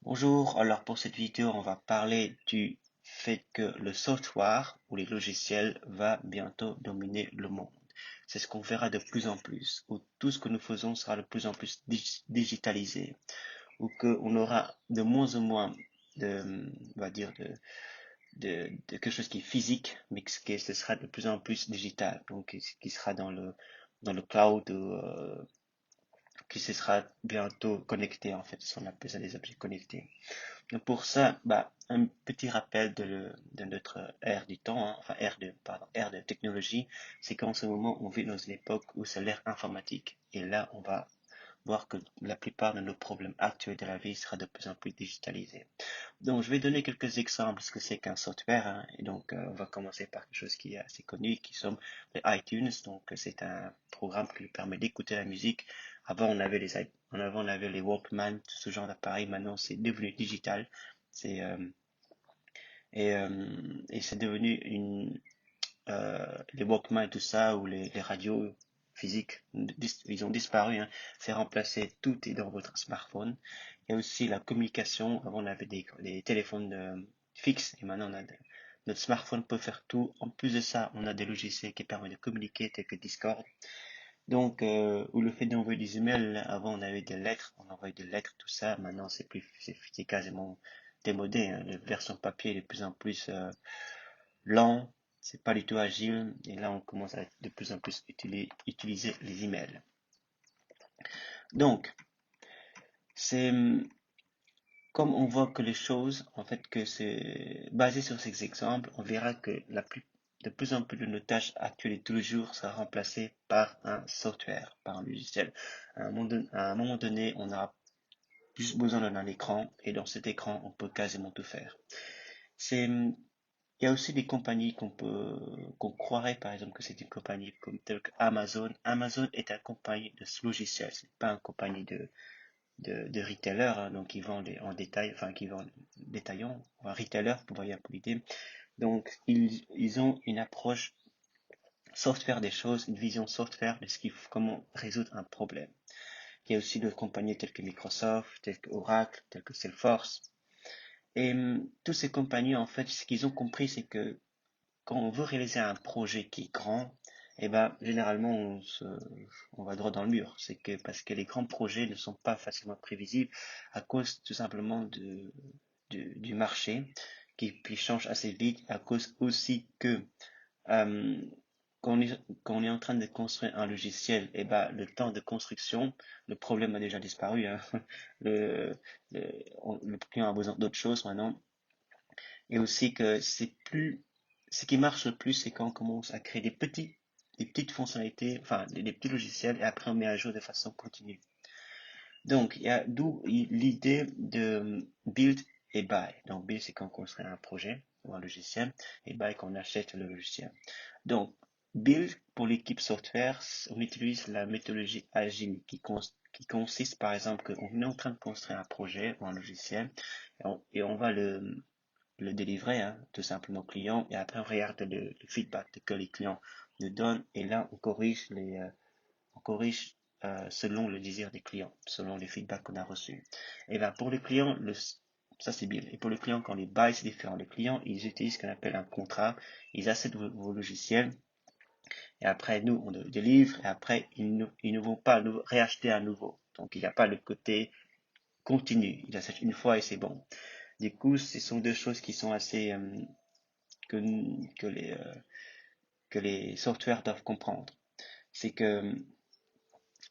Bonjour, alors pour cette vidéo, on va parler du fait que le software ou les logiciels va bientôt dominer le monde. C'est ce qu'on verra de plus en plus, où tout ce que nous faisons sera de plus en plus digitalisé, où qu'on aura de moins en moins on va dire de quelque chose qui est physique, mais que ce sera de plus en plus digital, donc qui sera dans le cloud ou qui se sera bientôt connecté en fait, on appelle ça des objets connectés. Donc pour ça, un petit rappel de notre ère du temps, hein, enfin ère de technologie, c'est qu'en ce moment, on vit dans une époque où c'est l'ère informatique. Et là, on va voir que la plupart de nos problèmes actuels de la vie sera de plus en plus digitalisés. Donc, je vais donner quelques exemples de ce que c'est qu'un software, hein. Et donc, on va commencer par quelque chose qui est assez connu, qui sont les iTunes. Donc, c'est un programme qui nous permet d'écouter la musique. Avant, on avait les Walkman, ce genre d'appareil. Maintenant, c'est devenu digital. C'est et c'est devenu les Walkman et tout ça ou les radios physiques, ils ont disparu, hein. C'est remplacé, tout est dans votre smartphone. Il y a aussi la communication. Avant, on avait des téléphones fixes et maintenant, notre smartphone peut faire tout. En plus de ça, on a des logiciels qui permettent de communiquer, tels que Discord. Donc, ou le fait d'envoyer des emails, avant, on avait des lettres, on envoyait des lettres, tout ça. Maintenant, c'est quasiment démodé, hein. La version papier est de plus en plus lent, c'est pas du tout agile, et là, on commence à de plus en plus utiliser les emails. Donc, c'est comme on voit que les choses, en fait, que c'est basé sur ces exemples, on verra que de plus en plus de nos tâches actuelles et tous les jours sera remplacée par un software, par un logiciel. À un moment donné, on aura juste besoin d'un écran, et dans cet écran, on peut quasiment tout faire. Il y a aussi des compagnies qu'on croirait, par exemple, que c'est une compagnie comme telle que Amazon. Amazon est une compagnie de logiciels, c'est pas une compagnie de retailer, hein, donc ils vendent en détail, enfin, qui vendent détaillant, un retailer, pour voyez un peu l'idée. Donc, ils ont une approche software des choses, une vision software de comment résoudre un problème. Il y a aussi d'autres compagnies telles que Microsoft, telles que Oracle, telles que Salesforce. Et toutes ces compagnies, en fait, ce qu'ils ont compris, c'est que quand on veut réaliser un projet qui est grand, eh ben, généralement, on va droit dans le mur. C'est que parce que les grands projets ne sont pas facilement prévisibles à cause tout simplement du marché qui change assez vite, à cause aussi que euh, quand on est en train de construire un logiciel, eh ben, le temps de construction, le problème a déjà disparu, hein. Le, le client a besoin d'autre chose maintenant. Et aussi que ce qui marche le plus, c'est quand on commence à créer des petites fonctionnalités, enfin, des petits logiciels, et après on met à jour de façon continue. Donc, il y a d'où l'idée de build et buy. Donc, build, c'est quand on construit un projet ou un logiciel, et buy, quand on achète le logiciel. Donc, build, pour l'équipe software, on utilise la méthodologie agile qui consiste, par exemple, qu'on est en train de construire un projet ou un logiciel, et on va le délivrer, hein, tout simplement au client, et après on regarde le feedback que les clients nous donnent, et là on corrige selon le désir des clients, selon les feedbacks qu'on a reçus. Et ben pour le client, ça c'est bien. Et pour le client, quand les buy c'est différent. Les clients, ils utilisent ce qu'on appelle un contrat, ils achètent vos logiciels, et après nous on le délivre, et après ils ne vont pas nous réacheter à nouveau. Donc il n'y a pas le côté continu, ils achètent une fois et c'est bon. Du coup, ce sont deux choses qui sont assez que, que les, euh, que les softwares doivent comprendre. C'est que,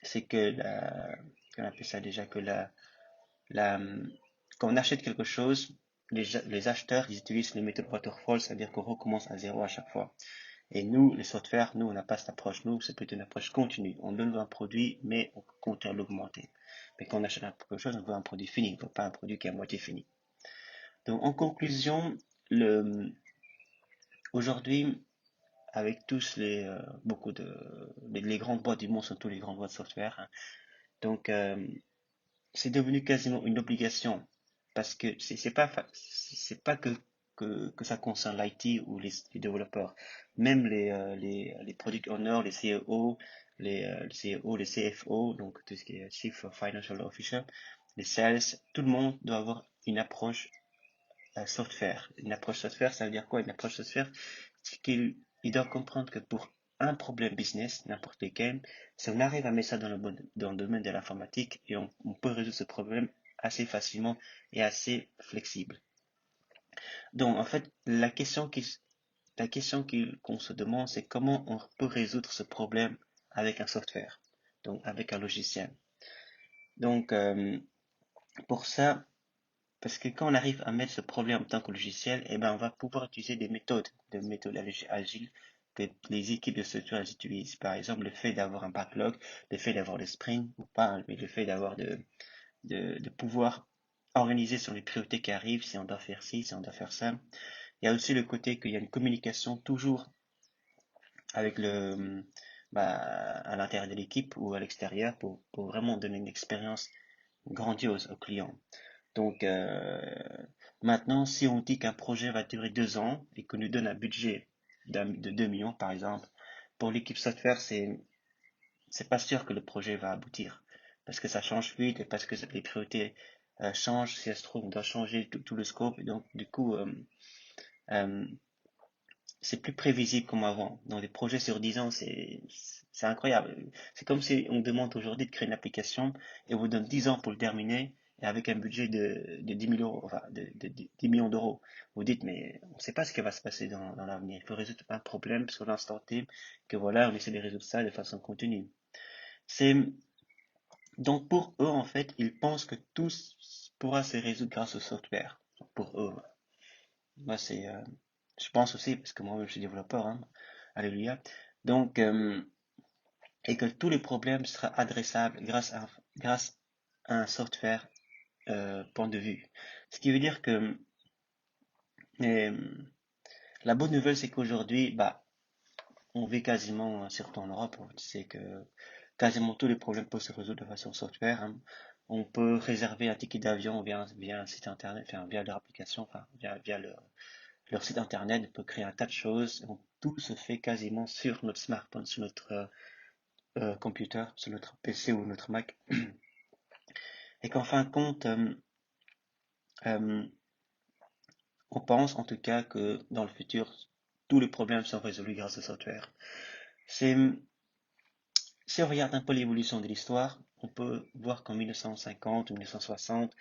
c'est que qu'on appelle ça déjà, la, quand on achète quelque chose, les acheteurs, ils utilisent les méthodes waterfall, c'est-à-dire qu'on recommence à zéro à chaque fois. Et nous, les softwares, nous, on n'a pas cette approche. Nous, c'est plutôt une approche continue. On donne un produit, mais on compte à l'augmenter. Mais quand on achète quelque chose, on veut un produit fini, on veut pas un produit qui est à moitié fini. Donc, en conclusion, aujourd'hui, avec tous beaucoup les grandes boîtes du monde sont tous les grandes boîtes de software, hein. Donc, c'est devenu quasiment une obligation parce que c'est pas que ça concerne l'IT ou les développeurs. Même les product owners, les CEO, les CEO, les CFO, donc tout ce qui est Chief Financial Officer, les sales, tout le monde doit avoir une approche software. Une approche software, ça veut dire quoi? Une approche software, c'est qu'il doit comprendre que pour un problème business, n'importe lequel, si on arrive à mettre ça dans le domaine de l'informatique, et on peut résoudre ce problème assez facilement et assez flexible. Donc, en fait, qu'on se demande, c'est comment on peut résoudre ce problème avec un software, donc avec un logiciel. Donc, pour ça, parce que quand on arrive à mettre ce problème en tant que logiciel, eh ben, on va pouvoir utiliser des méthodes, agiles que les équipes de software utilisent. Par exemple, le fait d'avoir un backlog, le fait d'avoir des sprints ou pas, mais le fait d'avoir de pouvoir organiser sur les priorités qui arrivent, si on doit faire ci, si on doit faire ça. Il y a aussi le côté qu'il y a une communication toujours avec à l'intérieur de l'équipe ou à l'extérieur pour vraiment donner une expérience grandiose aux clients. Donc maintenant, si on dit qu'un projet va durer 2 ans et qu'on nous donne un budget de 2 millions, par exemple, pour l'équipe software, c'est pas sûr que le projet va aboutir. Parce que ça change vite et parce que les priorités changent. Si ça se trouve, on doit changer tout le scope. Et donc, du coup, euh, c'est plus prévisible comme avant. Dans des projets sur 10 ans, c'est incroyable. C'est comme si on demande aujourd'hui de créer une application et on vous donne 10 ans pour le terminer et avec un budget de 10 000 euros, enfin de 10 millions d'euros. Vous dites, mais on ne sait pas ce qui va se passer dans l'avenir. Il faut résoudre un problème sur l'instant T, que voilà, on essaie de résoudre ça de façon continue. C'est, donc pour eux, en fait, ils pensent que tout pourra se résoudre grâce au software. Pour eux. Moi, je pense aussi, parce que moi, je suis développeur, hein, alléluia. Donc, et que tous les problèmes seraient adressables grâce à un software point de vue. Ce qui veut dire que euh, la bonne nouvelle, c'est qu'aujourd'hui, bah, on vit quasiment, surtout en Europe, tu sais que quasiment tous les problèmes peuvent se résoudre de façon software, hein. On peut réserver un ticket d'avion via un site internet, enfin, via leur application, enfin, via leur site internet, on peut créer un tas de choses. Donc, tout se fait quasiment sur notre smartphone, sur notre computer, sur notre PC ou notre Mac. Et qu'en fin de compte, euh, on pense en tout cas que dans le futur, tous les problèmes sont résolus grâce au software. C'est, si on regarde un peu l'évolution de l'histoire, on peut voir qu'en 1950 ou 1960,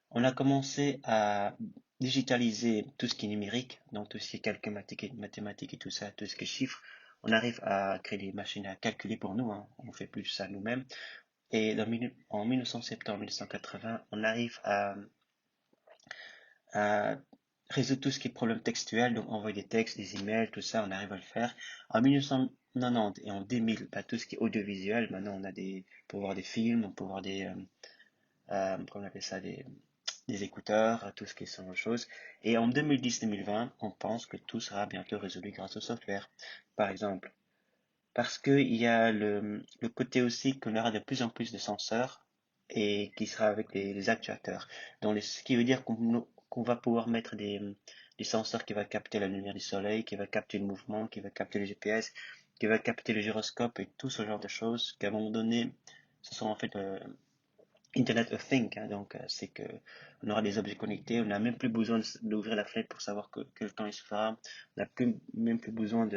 on a commencé à digitaliser tout ce qui est numérique, donc tout ce qui est calcul mathématiques et tout ça, tout ce qui est chiffres. On arrive à créer des machines à calculer pour nous, hein. On fait plus ça nous-mêmes. Et en 1970-1980, on arrive à résoudre tout ce qui est problème textuel, donc envoyer des textes, des emails, tout ça, on arrive à le faire. En 1990 et en 2000, bah, tout ce qui est audiovisuel, maintenant on peut voir des films, on peut voir comment on appelle ça, des écouteurs, tout ce qui sont de choses. Et en 2010-2020, on pense que tout sera bientôt résolu grâce au software. Par exemple, parce qu'il y a le côté aussi qu'on aura de plus en plus de senseurs et qui sera avec les actuateurs. Ce qui veut dire qu'on va pouvoir mettre des senseurs qui va capter la lumière du soleil, qui va capter le mouvement, qui va capter le GPS, qui va capter le gyroscope et tout ce genre de choses qu'à un moment donné, ce sont en fait Internet of Things, hein. Donc c'est que on aura des objets connectés, on n'a même plus besoin d'ouvrir la fenêtre pour savoir quel temps il se fera, on n'a même plus besoin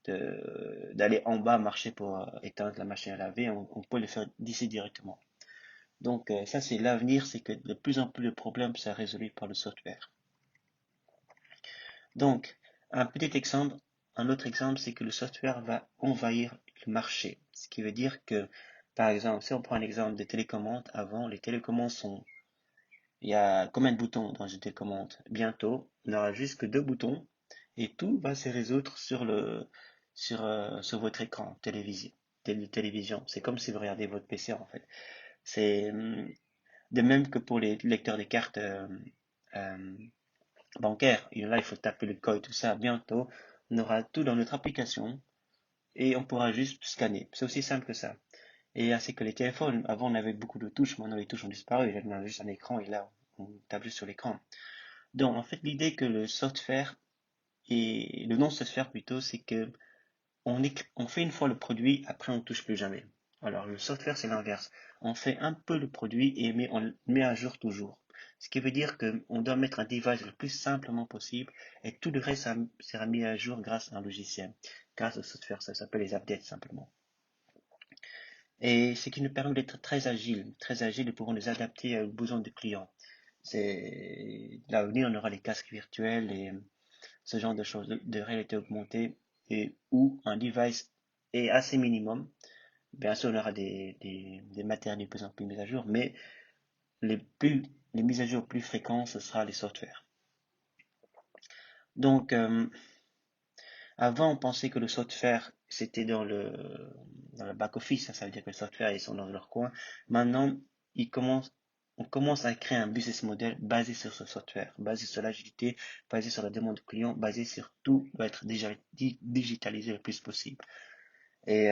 d'aller en bas marcher pour éteindre la machine à laver, on peut le faire d'ici directement. Donc ça c'est l'avenir, c'est que de plus en plus de problèmes sont résolus par le software. Donc un petit exemple, un autre exemple, c'est que le software va envahir le marché. Ce qui veut dire que, par exemple, si on prend un exemple de télécommande, avant les télécommandes il y a combien de boutons dans une télécommande? Bientôt, on n'aura juste que deux boutons et tout va se résoudre sur votre écran télévision. C'est comme si vous regardez votre PC en fait. C'est de même que pour les lecteurs de cartes euh, bancaires. Et là, il faut taper le code, tout ça. Bientôt, on aura tout dans notre application et on pourra juste scanner. C'est aussi simple que ça. Et ainsi que les téléphones, avant on avait beaucoup de touches, maintenant les touches ont disparu. Là, on a juste un écran et là, on tape juste sur l'écran. Donc, en fait, l'idée que le software et le non-software plutôt, c'est que on fait une fois le produit, après on ne touche plus jamais. Alors, le software, c'est l'inverse. On fait un peu le produit et mais on le met à jour toujours. Ce qui veut dire qu'on doit mettre un device le plus simplement possible et tout le reste sera mis à jour grâce à un logiciel, grâce au software, ça s'appelle les updates simplement. Et ce qui nous permet d'être très agile et pourront nous adapter aux besoins du client. C'est l'avenir, on aura les casques virtuels et ce genre de choses de réalité augmentée et où un device est assez minimum. Bien sûr, on aura des matériels de plus en plus mis à jour, mais les, plus, les mises à jour plus fréquentes, ce sera les softwares. Donc, avant, on pensait que le software, c'était dans le back-office, ça veut dire que le software, ils sont dans leur coin. Maintenant, on commence à créer un business model basé sur ce software, basé sur l'agilité, basé sur la demande du client, basé sur tout doit être déjà digitalisé le plus possible. Et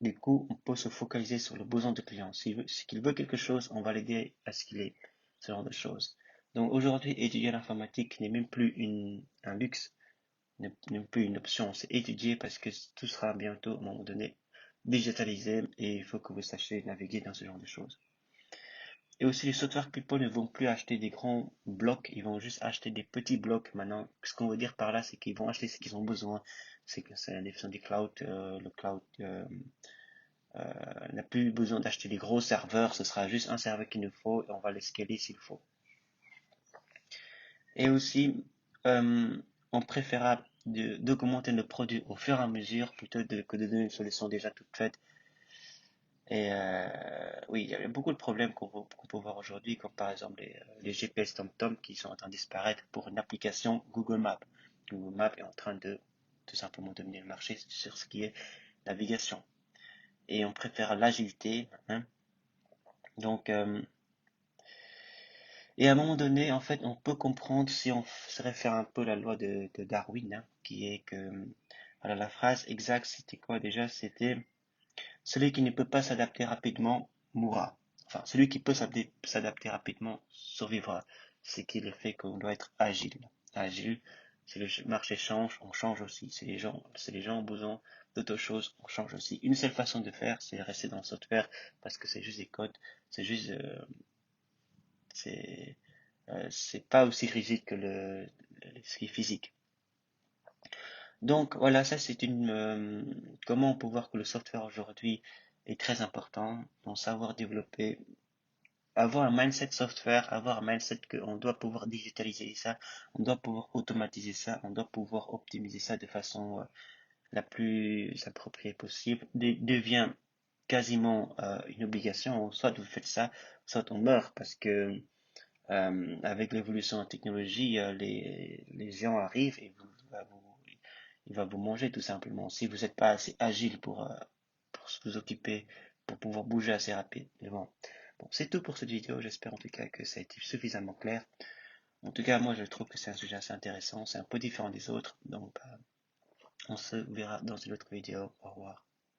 du coup, on peut se focaliser sur le besoin du client. Si qu'il veut quelque chose, on va l'aider à ce qu'il ait ce genre de choses. Donc aujourd'hui, étudier l'informatique n'est même plus un luxe, n'est plus une option. C'est étudier parce que tout sera bientôt, à un moment donné, digitalisé et il faut que vous sachiez naviguer dans ce genre de choses. Et aussi, les software people ne vont plus acheter des grands blocs, ils vont juste acheter des petits blocs maintenant. Ce qu'on veut dire par là, c'est qu'ils vont acheter ce qu'ils ont besoin. C'est que c'est la définition du cloud. Le cloud n'a plus besoin d'acheter des gros serveurs, ce sera juste un serveur qu'il nous faut et on va le scaler s'il faut. Et aussi, on préférera d'augmenter nos produits au fur et à mesure plutôt que de donner une solution déjà toute faite. Et oui, il y a beaucoup de problèmes qu'on peut voir aujourd'hui, comme par exemple les GPS TomTom qui sont en train de disparaître pour une application Google Maps. Google Maps est en train de tout simplement dominer le marché sur ce qui est navigation. Et on préfère l'agilité. Hein. Donc, et à un moment donné, en fait, on peut comprendre si on se réfère un peu à la loi de Darwin, hein, qui est que, voilà, la phrase exacte, c'était quoi déjà? C'était celui qui ne peut pas s'adapter rapidement mourra. Enfin, celui qui peut s'adapter rapidement survivra. C'est qui le fait qu'on doit être agile. Agile, si le marché change, on change aussi. Si les gens ont besoin d'autre chose, on change aussi. Une seule façon de faire, c'est rester dans le software parce que c'est juste des codes, c'est juste, c'est c'est pas aussi rigide que ce qui est physique. Donc voilà, ça c'est comment on peut voir que le software aujourd'hui est très important, dans savoir développer, avoir un mindset software, avoir un mindset qu'on doit pouvoir digitaliser ça, on doit pouvoir automatiser ça, on doit pouvoir optimiser ça de façon la plus appropriée possible, devient quasiment une obligation. Soit vous faites ça, soit on meurt parce que avec l'évolution en technologie, les géants arrivent et il va vous manger tout simplement. Si vous n'êtes pas assez agile pour vous occuper, pour pouvoir bouger assez rapidement. Bon, c'est tout pour cette vidéo. J'espère en tout cas que ça a été suffisamment clair. En tout cas, moi, je trouve que c'est un sujet assez intéressant. C'est un peu différent des autres. Donc, on se verra dans une autre vidéo. Au revoir.